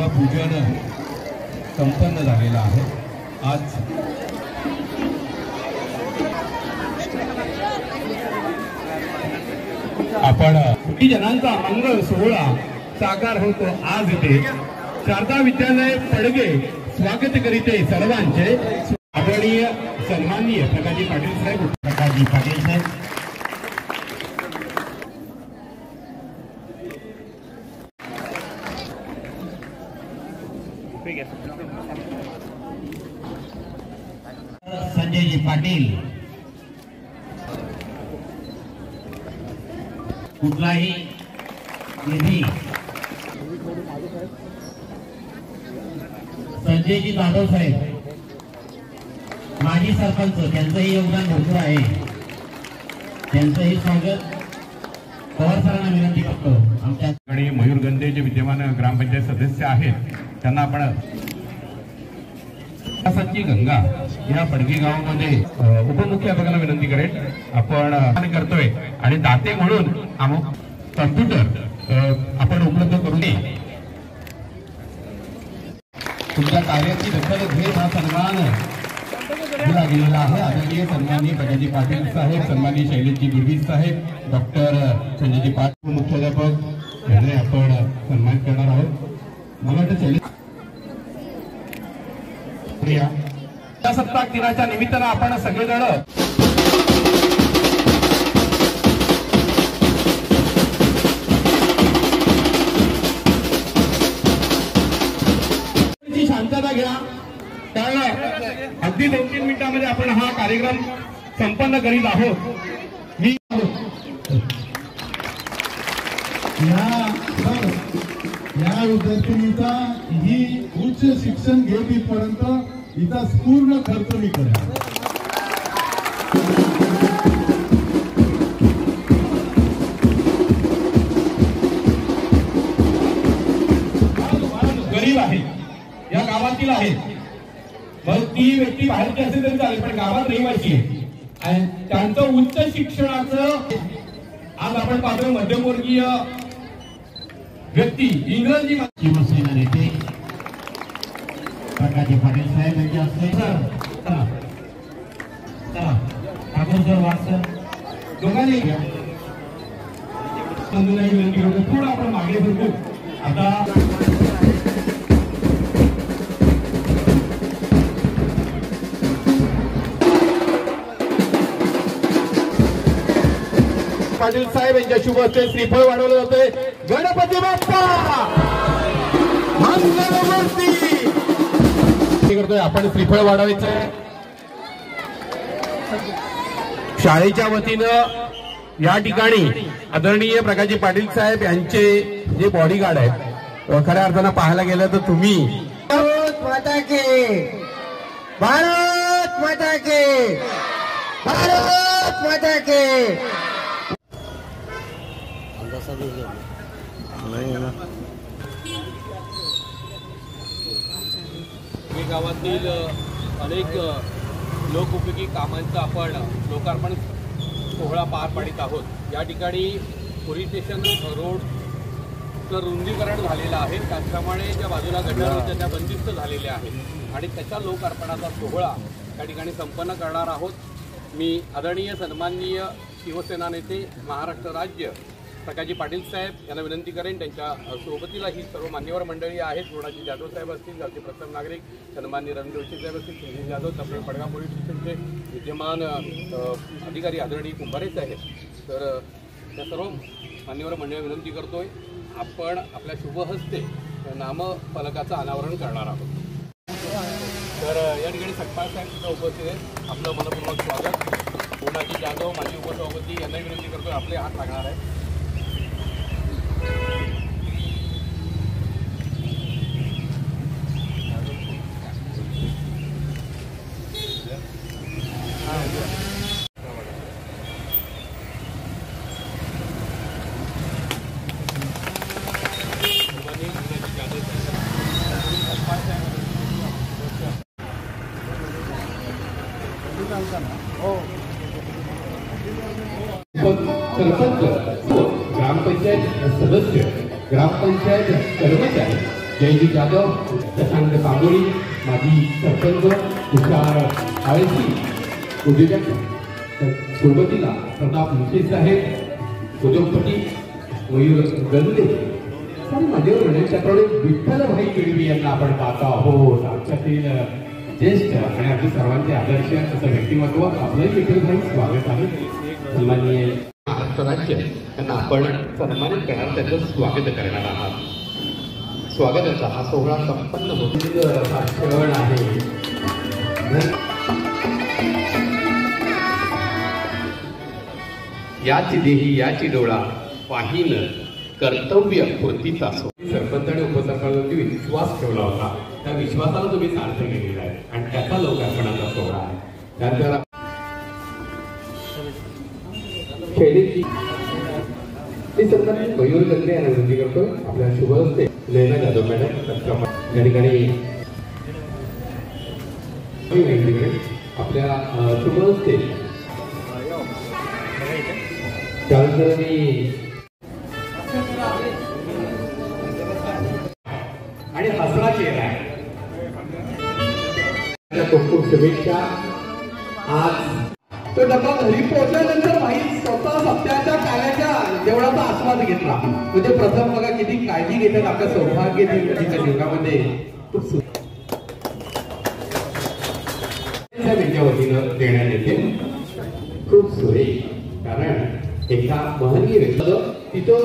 प्रतिमा पूजन संपन्न झालेलं आहे। आज आपण जनांचा मंगल सोहळा साकार होतो। आज इथे शारदा विद्यालय पडगे स्वागत करीते सर्वांचे आदरणीय सन्माननीय प्रकाशजी पाटील साहेब। प्रकाशजी पाटील साहेब संजयजी पाटील कुठलाही निधी संजयजी जाधव साहेब माजी सरपंच त्यांचंही योगदान भरपूर आहे। त्यांचंही स्वागत पवार सरांना विनंती करतो। आमच्या मयूर गंदे जे विद्यमान ग्रामपंचायत सदस्य आहेत त्यांना आपण विकासाची गंगा या पडगी गावामध्ये उपमुख्याधिकाऱ्यांना विनंती करेल आपण करतोय आणि दाते म्हणून कम्प्युटर आपण उपलब्ध करून दे। तुमच्या कार्याची दखल घेत हा सन्मान दिला गेलेला आहे। आदरणीय सन्माननीय प्रकाशजी पाटील साहेब, सन्माननीय शैलेशजी गिरवी साहेब, डॉक्टर संजयजी पाटील मुख्याध्यापक यांना आपण सन्मान करणार आहोत। मला वाटतं शैलेश प्रजासत्ताक दिनाच्या निमित्तानं आपण सगळेजण शांतता घ्या, कारण अगदी 2-3 मिनिटांमध्ये आपण हा कार्यक्रम संपन्न करीत आहोत। मी या विद्यार्थिनीचा ही उच्च शिक्षण घेत इथपर्यंत हिचा पूर्ण खर्च मी करेन। गरीब आहे, या गावातील आहे, मग ती व्यक्ती बाहेरची असेल तरी चालेल पण गावात रहिवासी आहे आणि त्यांचं उच्च शिक्षणाचं आज आपण पाहतोय मध्यमवर्गीय व्यक्ती इंग्रजी शिवसेना नेते प्रकाशजी पाटील साहेब यांचे असते ठाकूर वाटसर दोघांनी विनंती करतो थोडं आपण मागे बघू। आता पाटील साहेब यांच्या शुभ हस्ते श्रीफळ वाढवलं जातंय। गणपती बाप्पा मंगलमूर्ती करतोय आपण श्रीफळ वाढवायचंय। शाळेच्या वतीनं या ठिकाणी आदरणीय प्रकाशजी पाटील साहेब यांचे जे बॉडीगार्ड आहेत खऱ्या अर्थानं पाहायला गेलं तर तुम्ही भारत माता के भारत माता के भारत माता के गावातील अनेक लोकोपयोगी कामांचा आपण लोकार्पण सोहळा पार पाडित आहोत। या ठिकाणी पोलीस स्टेशन रोडचं रुंदीकरण झालेलं आहे, त्याचप्रमाणे ज्या बाजूला गटार होत्या त्या बंदिस्त झालेल्या आहेत आणि त्याच्या लोकार्पणाचा सोहळा या ठिकाणी संपन्न करणार आहोत। मी आदरणीय सन्माननीय शिवसेना नेते महाराष्ट्र राज्य प्रकाशजी पाटील साहेब यांना विनंती करेन, त्यांच्या सोबतीला ही सर्व मान्यवर मंडळी आहेत। रोणाजी जाधव साहेब असतील, गावचे प्रथम नागरिक सन्माननीय रणजित जोशी साहेब असतील, संजय जाधव, तपे पडगाव पोलीस स्टेशनचे विद्यमान अधिकारी आदरणीय कुंभारे साहेब। तर त्या सर्व मान्यवर मंडळी विनंती करतोय आपण आपल्या शुभ हस्ते नामफलकाचं अनावरण करणार आहोत। तर या ठिकाणी सकपाल साहेब सुद्धा उपस्थित आहेत, आपलं मनपूर्वक स्वागत। रोणाजी जाधव माजी उपसभापती यांनाही विनंती करतोय आपले हात लागणार आहे। सरपंच, ग्रामपंचायत सदस्य, ग्रामपंचायत कर्मचारी जयजी जाधव, शशांक सांगोळी, माजी सरपंच तुषार आळशी, उद्योजक सोबतीला प्रताप मुसे साहेब, उद्योगपती मयूर गंदे आणि माझ्यावर म्हणजे त्याप्रमाणे विठ्ठलभाई केळवी यांना आपण पाहतो आहोत. आमच्यातील ज्येष्ठ आणि अगदी सर्वांचे आदर्श असं व्यक्तिमत्व आपलंही विठ्ठलभाई स्वागत आहे. सन्माननीय महाराष्ट्र राज्य यांना आपण सन्मानित करणार, त्याचं स्वागत करणार आहात. स्वागताचा हा सोहळा संपन्न होतील असा क्षण आहे. याची देही याची डोळा पाहीन कर्तव्य पूर्तीचा असो. सरपंच आणि उपसरपंचांनी विश्वास ठेवला होता, त्या विश्वासाला तुम्ही सार्थ केलेला आहे आणि त्याचा लोकार्पणाचा सोहळा आहे. त्यानंतर शैलेशजी हे सरकारने मयूर गंदे यांना विनंती करतो आपल्या शुभ हस्ते नैना जाधव मॅडम या ठिकाणी आपल्या शुभ हस्ते त्यानंतर मी आणि हसरा चेहरा आहे. खूप खूप शुभेच्छा. आज तो डबा घरी पोहोचल्यानंतर भाई स्वतः सत्याच्या काल्याच्या देवळाचा आस्वाद घेतला. म्हणजे प्रथम बघा किती काळजी घेतात आपल्या सौभाग्य युगामध्ये. खूप त्यांच्या वतीनं देण्यात येते. खूप सोयी, कारण एका महनीय व्यक्ती तिथं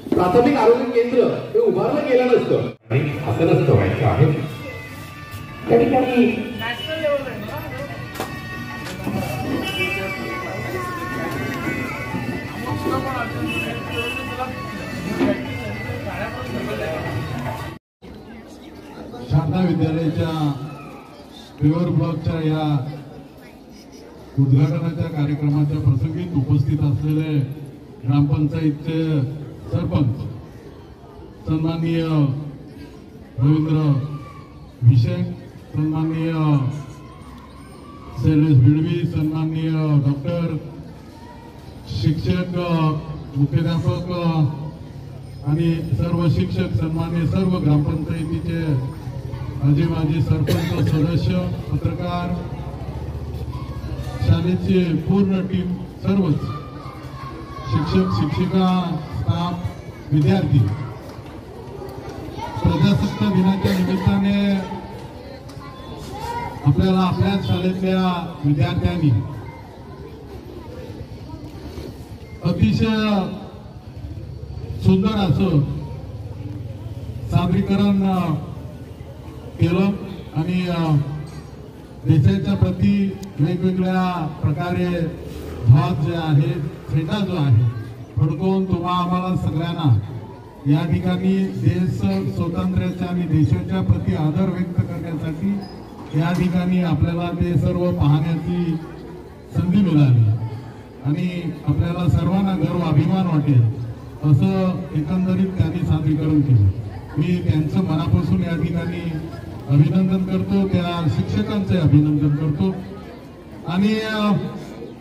प्राथमिक आरोग्य केंद्र हे उभारलं गेलं नसतं आणि असं नसतं व्हायचं आहे. त्या ठिकाणी शारदा विद्यालयाच्या पेवर ब्लॉकच्या या उद्घाटनाच्या कार्यक्रमाच्या प्रसंगी उपस्थित असलेले ग्रामपंचायतचे सरपंच सन्माननीय रवींद्र विषय, सन्माननीय शैलेश भिडवी, सन्माननीय डॉक्टर, शिक्षक, मुख्याध्यापक आणि सर्व शिक्षक, सन्माननीय सर्व ग्रामपंचायतीचे माजी माजी सरपंच, सदस्य, पत्रकार, शाळेची पूर्ण टीम, सर्वच शिक्षक, शिक्षिका, स्टाफ, विद्यार्थी, प्रजासत्ताक दिनाच्या निमित्ताने आपल्याला आपल्या शाळेतल्या विद्यार्थ्यांनी अतिशय सुंदर असं सादरीकरण केलं आणि देशाच्या प्रती वेगवेगळ्या प्रकारे ध्वज जे आहे, झेंडा जो आहे फडकवून तुम्हा आम्हाला सगळ्यांना या ठिकाणी देश स्वातंत्र्याच्या आणि देशाच्या प्रती आदर व्यक्त करण्यासाठी या ठिकाणी आपल्याला ते सर्व पाहण्याची संधी मिळाली आणि आपल्याला सर्वांना गर्व अभिमान वाटेल असं एकंदरीत त्यांनी सादरीकरण केलं. मी त्यांचं मनापासून या ठिकाणी अभिनंदन करतो, त्या शिक्षकांचे अभिनंदन करतो आणि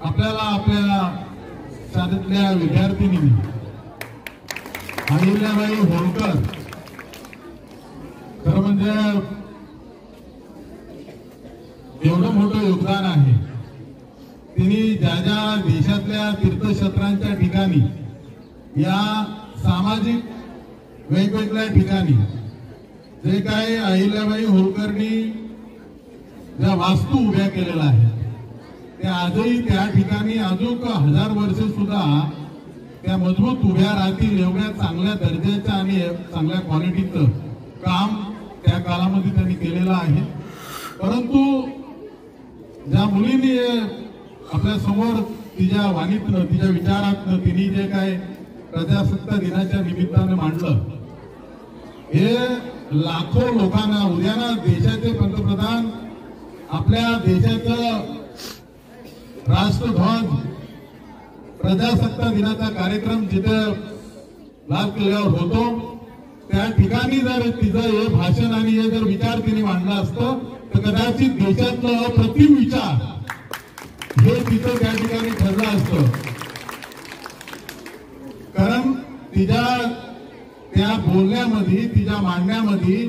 आपल्याला आपल्या शाळेतल्या विद्यार्थिनींनी अहिल्याबाई होळकर खरं म्हणजे एवढं मोठं योगदान आहे. तिने ज्या ज्या देशातल्या तीर्थक्षेत्रांच्या ठिकाणी या सामाजिक वेगवेगळ्या ठिकाणी जे काय अहिल्याबाई होळकरनी ज्या वास्तू उभ्या केलेल्या आहेत ते आजही त्या ठिकाणी अजून 1000 वर्षे सुद्धा त्या मजबूत उभ्या राहतील एवढ्या चांगल्या दर्जाचं आणि चांगल्या क्वालिटीचं काम त्या काळामध्ये त्यांनी केलेलं आहे. परंतु ज्या मुलींनी आपल्या समोर तिच्या वाणीतनं, तिच्या विचारातनं तिने जे काय प्रजासत्ताक दिनाच्या निमित्तानं मांडलं हे लाखो लोकांना, उद्याना देशाचे पंतप्रधान आपल्या देशाचं राष्ट्रध्वज प्रजासत्ताक दिनाचा कार्यक्रम जिथे लाल किल्ल्यावर होतो त्या ठिकाणी जर तिचं हे भाषण आणि हे जर विचार तिने मांडला असतं तर कदाचित देशातलं अप्रतिम विचार हे तिथं त्या ठिकाणी ठरलं असतं. कारण तिच्या त्या बोलण्यामध्ये, तिच्या मांडण्यामध्ये,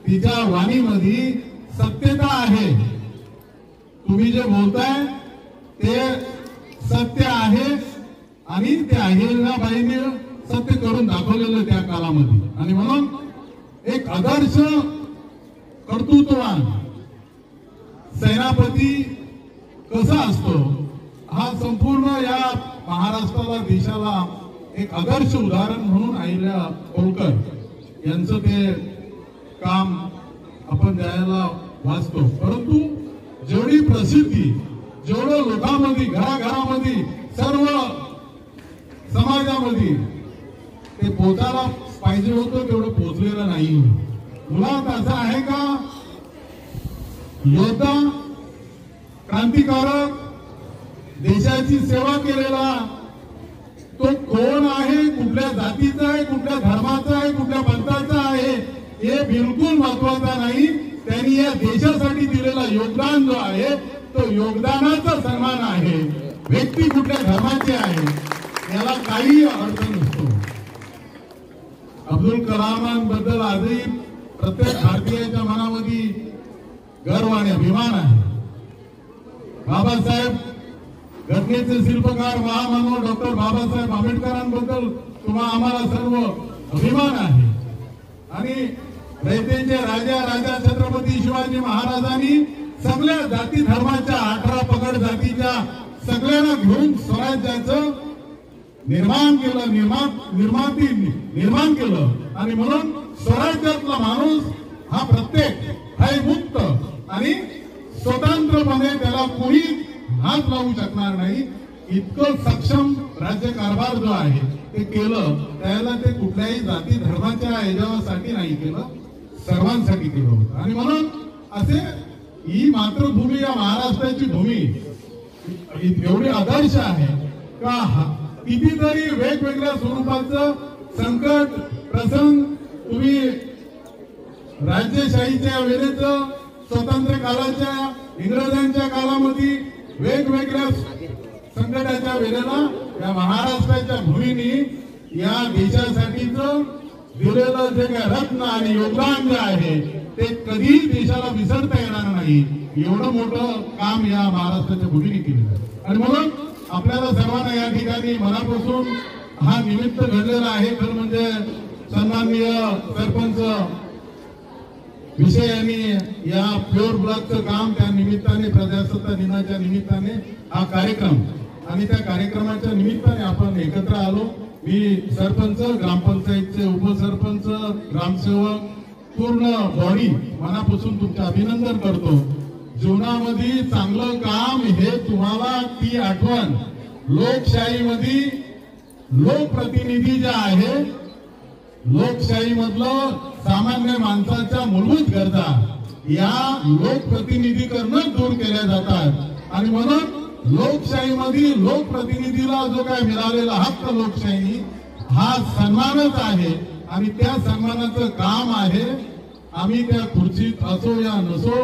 तिच्या वाणीमध्ये सत्यता आहे. तुम्ही जे बोलताय ते सत्य आहे आणि त्या अहिल्याबाईंनी सत्य करून दाखवलेलं त्या काळामध्ये. आणि म्हणून एक आदर्श कर्तृत्ववान सेनापती कसा असतो हा संपूर्ण या महाराष्ट्राला, देशाला एक आदर्श उदाहरण म्हणून अहिल्या होळकर यांचं ते काम आपण द्यायला वाचतो. परंतु जेवढी प्रसिद्धी, जेवढं लोकांमध्ये, घराघरामध्ये, सर्व समाजामध्ये ते पोचायला पाहिजे होतं तेवढं पोचलेलं नाही. मुळात असं आहे का, योद्धा, क्रांतिकारक, देशाची सेवा केलेला तो कोण आहे, कुठल्या जातीचा आहे, कुठल्या धर्माचा आहे, कुठल्या पंथाचा आहे हे बिलकुल महत्वाचा नाही. त्यांनी या देशासाठी दिलेला योगदान जो आहे तो योगदानाचा सन्मान आहे. व्यक्ती कुठल्या धर्माची आहे याला काही अडचण नसतो. अब्दुल कलामांबद्दल आजही प्रत्येक भारतीयाच्या मनामध्ये गर्व आणि अभिमान आहे. बाबासाहेब घटनेचे शिल्पकार महामानव डॉक्टर बाबासाहेब आंबेडकरांबद्दल आम्हाला सर्व अभिमान आहे. आणि रयतेचे राजा छत्रपती शिवाजी महाराजांनी सगळ्या जाती धर्माच्या 18 पगड जातीच्या सगळ्यांना घेऊन स्वराज्याचं निर्माण केलं. आणि म्हणून स्वराज्यातला माणूस हा प्रत्येक भयमुक्त आणि स्वतंत्रपणे त्याला कोणी हात लावू शकणार नाही. इतकं सक्षम राज्यकारभार जो आहे ते केलं. त्याला ते कुठल्याही जाती धर्माच्या ह्याच्यासाठी नाही केलं, सर्वांसाठी केलं होतं. आणि म्हणून असे ही मातृभूमी, या महाराष्ट्राची भूमी एवढी आदर्श आहे का कितीतरी वेगवेगळ्या स्वरूपाचं संकट प्रसंग तुम्ही राज्यशाहीच्या वेळेचं, स्वतंत्र काळाच्या, इंग्रजांच्या काळामध्ये वेगवेगळ्या संकटाच्या वेळेला या महाराष्ट्राच्या भूमीने या देशासाठीचं दिलेलं जे काय रत्न आणि योगदान जे आहे ते कधी देशाला विसरता येणार नाही. एवढं मोठं काम या महाराष्ट्राच्या भूमीने केलेलं आहे. आणि म्हणून आपल्याला सर्वांना या ठिकाणी मनापासून हा निमित्त घडलेला आहे. तर म्हणजे सन्माननीय सरपंच विषय यांनी या प्युअर ब्लॉकचं काम त्या निमित्ताने, प्रजासत्ताक दिनाच्या निमित्ताने हा कार्यक्रम आणि त्या कार्यक्रमाच्या निमित्ताने आपण एकत्र आलो. मी सरपंच, ग्रामपंचायतचे उपसरपंच, ग्रामसेवक, पूर्ण बॉडी मनापासून तुमचं अभिनंदन करतो. जीवनामध्ये चांगलं काम हे तुम्हाला ती आठवण, लोकशाहीमध्ये लोकप्रतिनिधी जे आहे, लोकशाहीमधलं सामान्य माणसाच्या मूलभूत गरजा या लोकप्रतिनिधीकडूनच दूर केल्या जातात. आणि म्हणून लोकशाहीमध्ये लोकप्रतिनिधीला जो काय मिळालेला हक्क लोकशाही हा सन्मानच आहे. आणि त्या सन्मानाचं काम आहे. आम्ही त्या खुर्चीत असो या नसो,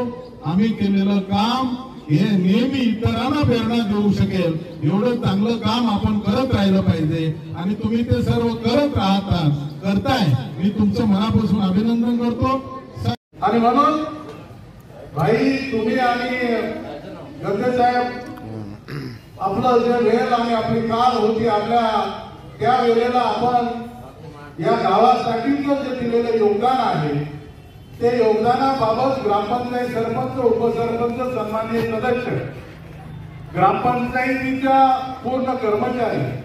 आम्ही केलेलं काम हे नेहमी इतरांना प्रेरणा देऊ शकेल एवढं चांगलं काम आपण करत राहिलं पाहिजे. आणि तुम्ही ते सर्व करताय. मी तुमचं मनापासून अभिनंदन करतो. आणि म्हणून भाई तुम्ही आणि गद्दे साहेब आपलं जे वेळ आणि आपली काल होती, आपल्या त्या वेळेला आपण या गावासाठीचं जे दिलेलं योगदान आहे ते योगदानाबाबत ग्रामपंचायत सरपंच, उपसरपंच, सन्माननीय सदस्य, ग्रामपंचायतीच्या पूर्ण कर्मचारी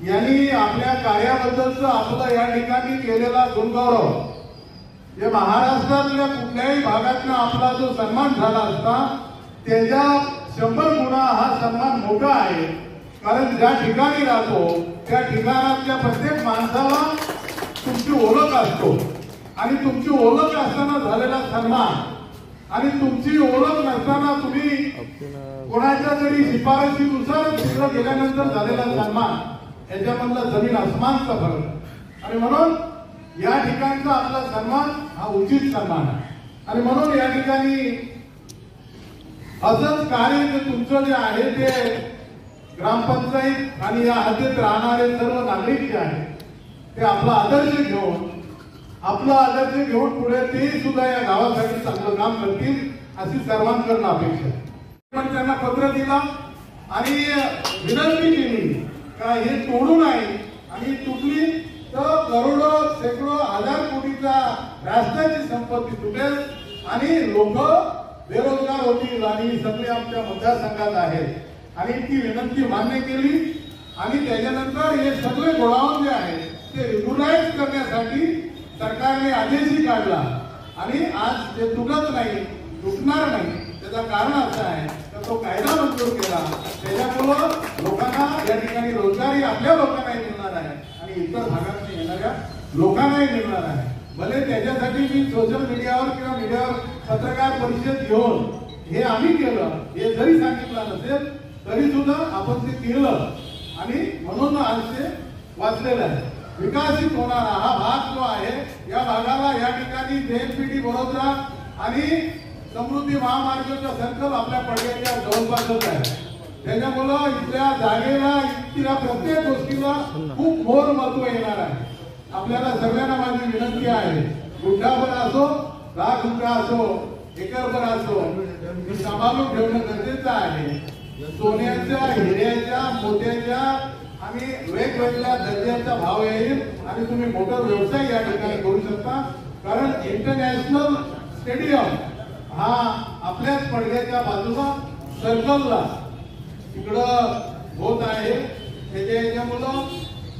यांनी आपल्या कार्याबद्दलचं आपलं या ठिकाणी केलेला गुणगौरव या महाराष्ट्रातल्या कुठल्याही भागातनं आपला जो सन्मान झाला असता त्याच्या 100 गुणा हा सन्मान मोठा आहे. कारण ज्या ठिकाणी राहतो त्या ठिकाणातल्या प्रत्येक माणसाला तुमची ओळख असतो. आणि तुमची ओळख असताना झालेला सन्मान आणि तुमची ओळख नसताना तुम्ही कोणाच्या तरी शिफारशीनुसार तिकडे गेल्यानंतर झालेला सन्मान याच्यामधला जमीन आसमानचा फरक. आणि म्हणून या ठिकाणचा आपला सन्मान हा उचित सन्मान आहे. आणि म्हणून या ठिकाणी असंच कार्य जे तुमचं जे आहे ते ग्रामपंचायत आणि या हद्दीत राहणारे सर्व नागरिक जे आहेत ते आपला आदर्श घेऊन पुढे ते सुद्धा या गावासाठी चांगलं काम करतील अशी सर्वांकडून अपेक्षा आहे. पण त्यांना पत्र दिला आणि विनंती केली का हे तोडू नये आणि तुटली तर करोडो शेकडो हजार कोटीचा राष्ट्राची संपत्ती तुटेल आणि लोक बेरोजगार होतील आणि सगळे आमच्या मतदारसंघात आहेत आणि ती विनंती मान्य केली आणि त्याच्यानंतर हे सगळे गोडाऊन जे आहे ते रेग्युलाइज करण्यासाठी सरकारने आदेशही काढला आणि आज ते तुटत नाही, तुटणार नाही. त्याचं कारण असं आहे तर तो कायदा मंजूर केला, त्याच्यामुळं लोकांना या ठिकाणी रोजगारी आपल्या लोकांनाही मिळणार आहे आणि इतर भागात येणाऱ्या लोकांनाही मिळणार आहे. भले त्याच्यासाठी मी सोशल मीडियावर किंवा मीडियावर पत्रकार परिषद घेऊन हे आम्ही केलं हे जरी सांगितलं नसेल तरी सुद्धा आपण ते केलं आणि म्हणून आज ते वाचलेलं आहे. विकसित होणारा हा भाग जो आहे या भागाला या ठिकाणी जेएनपीटी बडोदरा आणि समृद्धी महामार्गाचा सर्कल आपल्या पडद्याच्या जवळपासच आहे. त्याच्यामुळं इथल्या जागेला इथल्या प्रत्येक गोष्टीला खूप मोर महत्व येणार आहे. आपल्याला सगळ्यांना माझी विनंती आहे, गुंठाभर असो, लाख गुंठा असो, एकरभर असो, हे सांभाळून ठेवणं गरजेचं आहे. सोन्याच्या, हिऱ्याच्या, मोत्याच्या आणि वेगवेगळ्या दर्जाचा भाव येईल आणि तुम्ही मोठा व्यवसाय या ठिकाणी करू शकता. कारण इंटरनॅशनल स्टेडियम हा आपल्याच पडद्याच्या बाजूला सर्कलला इकडं होत आहे. त्याच्यामुळं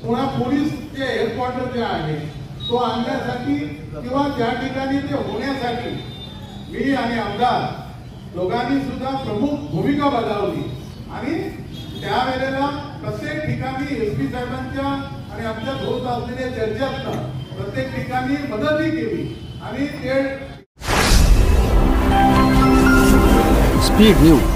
पुन्हा पोलीसचे हेडक्वार्टर जे आहे तो आणण्यासाठी किंवा त्या ठिकाणी ते होण्यासाठी मी आणि आमदार दोघांनी सुद्धा प्रमुख भूमिका बजावली आणि त्यावेळेला प्रत्येक ठिकाणी एसपी साहेबांच्या आणि आमच्या होत असलेल्या चर्चेतनं प्रत्येक ठिकाणी मदतही केली आणि ते स्पीड न्यूज